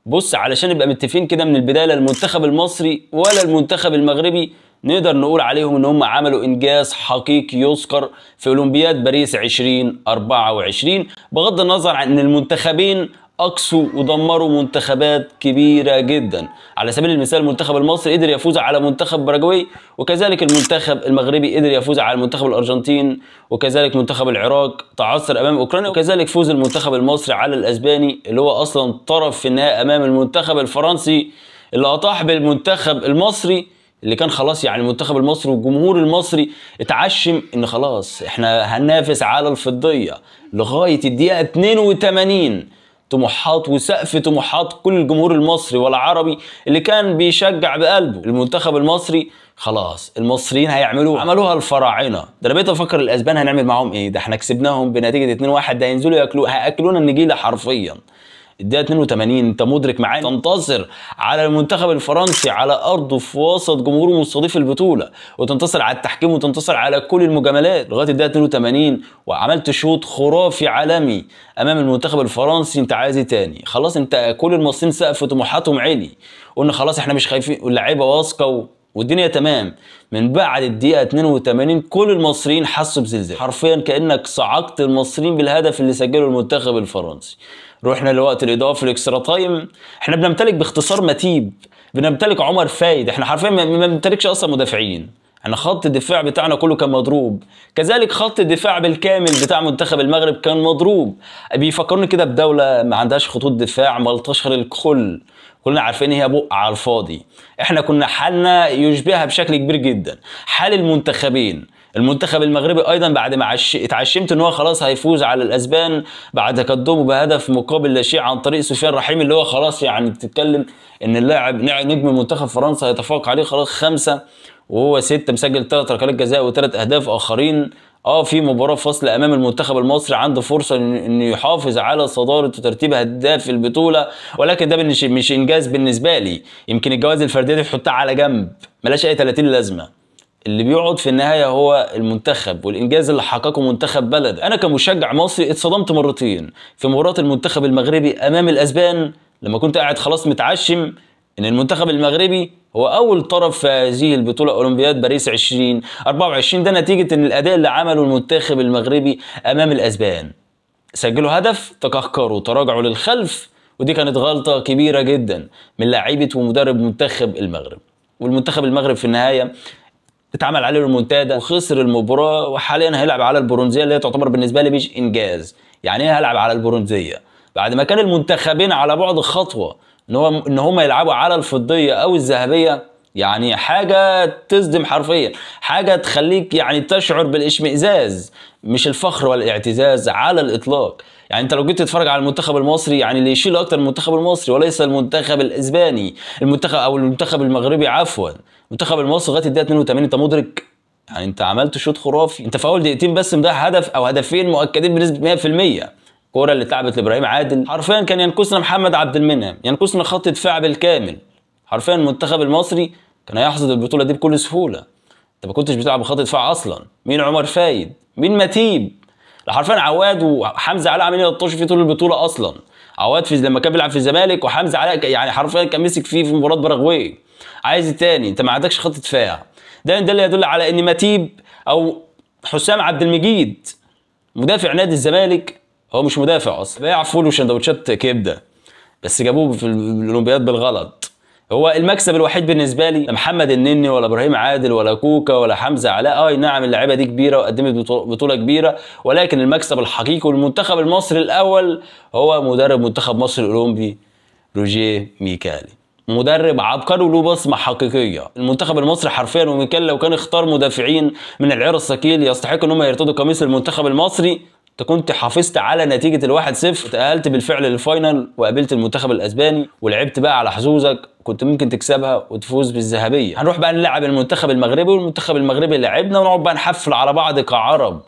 بص، علشان نبقى متفقين كده من البدايه، لا المنتخب المصري ولا المنتخب المغربي نقدر نقول عليهم ان هم عملوا انجاز حقيقي يذكر في اولمبياد باريس 2024، بغض النظر عن ان المنتخبين اقصوا ودمروا منتخبات كبيره جدا. على سبيل المثال المنتخب المصري قدر يفوز على منتخب باراجواي، وكذلك المنتخب المغربي قدر يفوز على المنتخب الارجنتين، وكذلك منتخب العراق تعثر امام اوكرانيا، وكذلك فوز المنتخب المصري على الاسباني اللي هو اصلا طرف في النهائي امام المنتخب الفرنسي اللي اطاح بالمنتخب المصري، اللي كان خلاص يعني المنتخب المصري والجمهور المصري اتعشم ان خلاص احنا هننافس على الفضيه لغايه الدقيقه 82. طموحات وسقف طموحات كل الجمهور المصري والعربي اللي كان بيشجع بقلبه المنتخب المصري. خلاص المصريين هيعملوها، عملوها الفراعنه. ده انا بقيت افكر الاسبان هنعمل معاهم ايه؟ ده احنا كسبناهم بنتيجه 2-1، ده هينزلوا هياكلونا النجيله حرفيا. الدقيقه 82 انت مدرك معايا تنتصر على المنتخب الفرنسي على ارضه في وسط جمهوره مستضيف البطوله، وتنتصر على التحكيم وتنتصر على كل المجاملات لغايه الدقيقه 82، وعملت شوط خرافي عالمي امام المنتخب الفرنسي. انت عايز ايه تاني؟ خلاص انت كل المصريين سقف طموحاتهم عالي، قلنا خلاص احنا مش خايفين واللعيبه واثقه والدنيا تمام. من بعد الدقيقه 82 كل المصريين حسوا بزلزال، حرفيا كانك صعقت المصريين بالهدف اللي سجله المنتخب الفرنسي. رحنا لوقت الاضافه الاكسترا تايم، احنا بنمتلك باختصار متيب، بنمتلك عمر فايد، احنا حرفيا ما بنمتلكش اصلا مدافعين، احنا خط الدفاع بتاعنا كله كان مضروب، كذلك خط الدفاع بالكامل بتاع منتخب المغرب كان مضروب. بيفكروني كده بدوله ما عندهاش خطوط دفاع ملطشه للكل، كلنا عارفين هي بق على الفاضي. احنا كنا حالنا يشبهها بشكل كبير جدا حال المنتخبين. المنتخب المغربي ايضا بعد ما اتعشمت ان هو خلاص هيفوز على الاسبان بعد تقدمه بهدف مقابل لا شيء عن طريق سفيان رحيمي، اللي هو خلاص يعني بتتكلم ان اللاعب نجم منتخب فرنسا هيتفوق عليه خلاص 5 وهو 6، مسجل 3 ركلات جزاء و3 اهداف اخرين. في مباراه فاصله امام المنتخب المصري عنده فرصه انه يحافظ على صداره وترتيب هداف البطوله، ولكن ده مش انجاز بالنسبه لي. يمكن الجوائز الفرديه دي تحطها على جنب، ملاش اي 30 لازمه. اللي بيقعد في النهايه هو المنتخب والانجاز اللي حققه منتخب بلد. انا كمشجع مصري اتصدمت مرتين في مباراه المنتخب المغربي امام الاسبان، لما كنت قاعد خلاص متعشم ان المنتخب المغربي هو اول طرف في هذه البطوله اولمبياد باريس 2024. ده نتيجه ان الاداء اللي عمله المنتخب المغربي امام الاسبان، سجلوا هدف تكهكروا تراجعوا للخلف، ودي كانت غلطه كبيره جدا من لاعيبه ومدرب منتخب المغرب. والمنتخب المغرب في النهايه اتعمل عليه المنتدى وخسر المباراه، وحاليا هيلعب على البرونزيه اللي هي تعتبر بالنسبه لي مش انجاز. يعني ايه هلعب على البرونزيه بعد ما كان المنتخبين على بعد خطوه ان هم يلعبوا على الفضيه او الذهبيه؟ يعني حاجه تصدم حرفيا، حاجه تخليك يعني تشعر بالاشمئزاز، مش الفخر ولا الاعتزاز على الاطلاق. يعني انت لو جيت تتفرج على المنتخب المصري، يعني اللي يشيل اكتر المنتخب المصري وليس المنتخب الاسباني، المنتخب او المنتخب المغربي عفوا. المنتخب المصري لغايه الدقيقه 82 انت مدرك؟ يعني انت عملت شوط خرافي، انت في اول دقيقتين بس مضيع هدف او هدفين مؤكدين بنسبه 100%. الكوره اللي اتلعبت لابراهيم عادل حرفيا كان ينقصنا محمد عبد المنعم، ينقصنا خط دفاع بالكامل. حرفيا المنتخب المصري كان هيحصد البطوله دي بكل سهوله. انت ما كنتش بتلعب بخط دفاع اصلا، مين عمر فايد؟ مين متيب؟ حرفيا عواد وحمزه علاء عاملين يلطشوا فيه طول البطوله اصلا. عواد في لما كان بيلعب في الزمالك، وحمزه علاء يعني حرفيا كان مسك فيه في مباراه باراجواي. عايز التاني؟ انت ما عندكش خط دفاع. ده اللي يدل على ان متيب او حسام عبد المجيد مدافع نادي الزمالك هو مش مدافع اصلا، بيع فول وسندوتشات كبده، بس جابوه في الاولمبياد بالغلط. هو المكسب الوحيد بالنسبه لي لا محمد النني ولا ابراهيم عادل ولا كوكا ولا حمزه علاء. نعم اللعيبه دي كبيره وقدمت بطوله كبيره، ولكن المكسب الحقيقي والمنتخب المصري الاول هو مدرب منتخب مصر الاولمبي روجيه ميكالي، مدرب عبقري وله بصمه حقيقيه. المنتخب المصري حرفيا وميكالي لو كان اختار مدافعين من العيار الثقيل يستحق ان هم يرتدوا قميص المنتخب المصري، انت كنت حافظت على نتيجه ال1-0 وتأهلت بالفعل للفاينل وقابلت المنتخب الاسباني ولعبت بقى على حظوظك، كنت ممكن تكسبها وتفوز بالذهبيه. هنروح بقى نلعب المنتخب المغربي، والمنتخب المغربي لعبنا ونقعد بقى نحفل على بعض كعرب.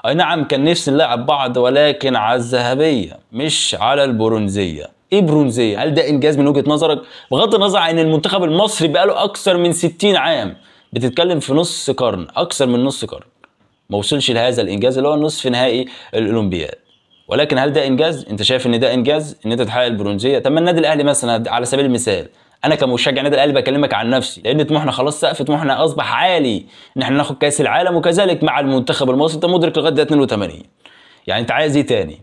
اي نعم كان نفسي نلعب بعض ولكن على الذهبيه مش على البرونزيه. ايه برونزيه؟ هل ده انجاز من وجهه نظرك؟ بغض النظر عن ان المنتخب المصري بقاله اكثر من 60 عام، بتتكلم في نص قرن، اكثر من نص قرن ما وصلش لهذا الانجاز اللي هو نصف نهائي الاولمبياد. ولكن هل ده انجاز؟ انت شايف ان ده انجاز ان انت تحقق البرونزيه؟ طب ما النادي الاهلي مثلا على سبيل المثال، انا كمشجع النادي الاهلي بكلمك عن نفسي، لان طموحنا خلاص، سقف طموحنا اصبح عالي ان احنا ناخد كاس العالم، وكذلك مع المنتخب المصري انت مدرك لغايه ده 82. يعني انت عايز ايه تاني؟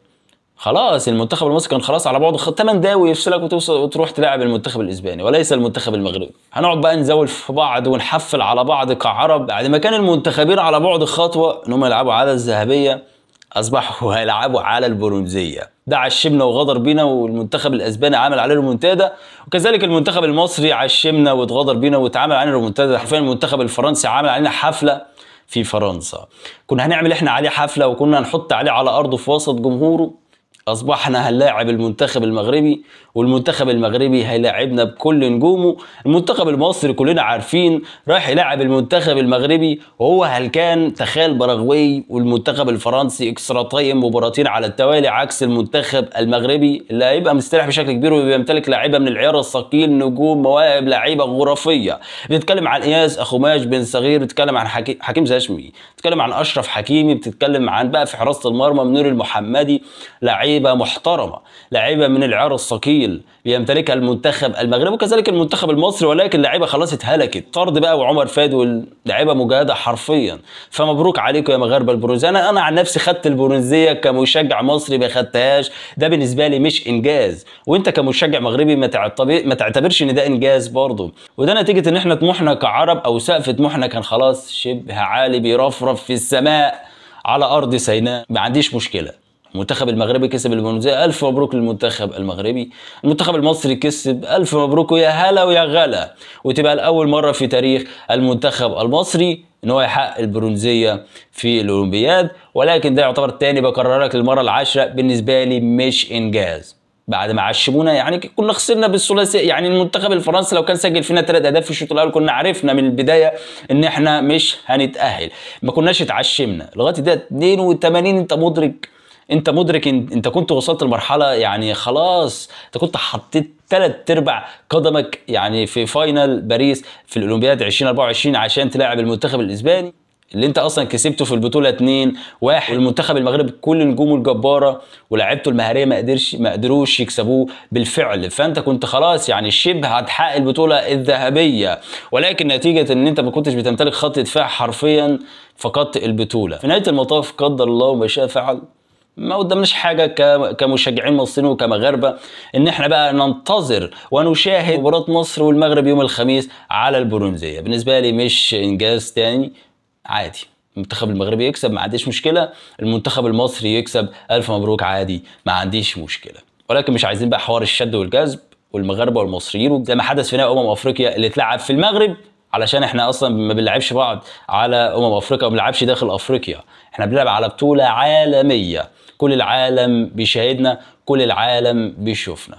خلاص المنتخب المصري كان خلاص على بعضه 8 دقايق يفصلك وتوصل وتروح تلاعب المنتخب الاسباني وليس المنتخب المغربي. هنقعد بقى نزول في بعض ونحفل على بعض كعرب بعد ما كان المنتخبين على بعد خطوه ان هم يلعبوا على الذهبيه، اصبحوا هيلعبوا على البرونزيه. ده عشمنا وغدر بينا، والمنتخب الاسباني عمل عليه ريمونتادا، وكذلك المنتخب المصري عشمنا واتغدر بينا واتعمل علينا ريمونتادا. حرفيا المنتخب الفرنسي عمل علينا حفله في فرنسا، كنا هنعمل احنا عليه حفله وكنا هنحط عليه على ارضه في وسط جمهوره. اصبحنا هنلاعب المنتخب المغربي، والمنتخب المغربي هيلاعبنا بكل نجومه. المنتخب المصري كلنا عارفين راح يلاعب المنتخب المغربي وهو هلكان، تخيل باراغواي، والمنتخب الفرنسي اكسترا تايم مباراتين على التوالي، عكس المنتخب المغربي اللي هيبقى مستريح بشكل كبير وبيمتلك لاعيبه من العيار الثقيل، نجوم، مواهب، لاعيبه خرافيه. بتتكلم عن اياس اخوماش بن صغير، بتتكلم عن حكيم زاشمي، بتتكلم عن اشرف حكيمي، بتتكلم عن بقى في حراسه المرمى منير المحمدي، لعيبه محترمه، لعيبه من العيار الثقيل بيمتلكها المنتخب المغربي وكذلك المنتخب المصري، ولكن لعيبه خلاص اتهلكت، طرد بقى وعمر فادي واللعيبه مجهده حرفيا. فمبروك عليكم يا مغاربه البرونزيه. انا عن نفسي خدت البرونزيه كمشجع مصري، ما خدتهاش، ده بالنسبه لي مش انجاز، وانت كمشجع مغربي ما تعتبرش ان ده انجاز برضه. وده نتيجه ان احنا طموحنا كعرب او سقف طموحنا كان خلاص شبه عالي بيرفرف في السماء على ارض سيناء. ما عنديش مشكله، المنتخب المغربي كسب البرونزيه، الف مبروك للمنتخب المغربي. المنتخب المصري كسب، الف مبروك ويا هلا ويا غلا، وتبقى لاول مره في تاريخ المنتخب المصري ان هو يحقق البرونزيه في الاولمبياد. ولكن ده يعتبر تاني بكرر لك للمره العاشره، بالنسبه لي مش انجاز. بعد ما عشمونا يعني كنا خسرنا بالثلاثي، يعني المنتخب الفرنسي لو كان سجل فينا 3 اهداف في الشوط الاول كنا عرفنا من البدايه ان احنا مش هنتاهل، ما كناش اتعشمنا لغايه ده 82. انت مدرك انت كنت وصلت لمرحله يعني خلاص، انت كنت حطيت 3/4 قدمك يعني في فاينل باريس في الاولمبياد 2024 عشان تلاعب المنتخب الاسباني اللي انت اصلا كسبته في البطوله 2-1. والمنتخب المغربي كل نجومه الجباره ولاعيبته المهاريه ما قدروش يكسبوه بالفعل، فانت كنت خلاص يعني شبه هتحقق البطوله الذهبيه، ولكن نتيجه ان انت ما كنتش بتمتلك خط دفاع حرفيا فقدت البطوله. في نهايه المطاف قدر الله وما شاء فعل، ما قدامناش حاجه كمشجعين مصريين وكمغاربه ان احنا بقى ننتظر ونشاهد مباراه مصر والمغرب يوم الخميس على البرونزيه. بالنسبه لي مش انجاز تاني، عادي، المنتخب المغربي يكسب ما عنديش مشكله، المنتخب المصري يكسب الف مبروك عادي ما عنديش مشكله. ولكن مش عايزين بقى حوار الشد والجذب والمغاربه والمصريين زي ما حدث في نهائي افريقيا اللي اتلعب في المغرب، علشان احنا اصلا ما بنلعبش بعض على افريقيا وما بنلعبش داخل افريقيا، احنا بنلعب على بطوله عالميه، كل العالم بيشاهدنا، كل العالم بيشوفنا.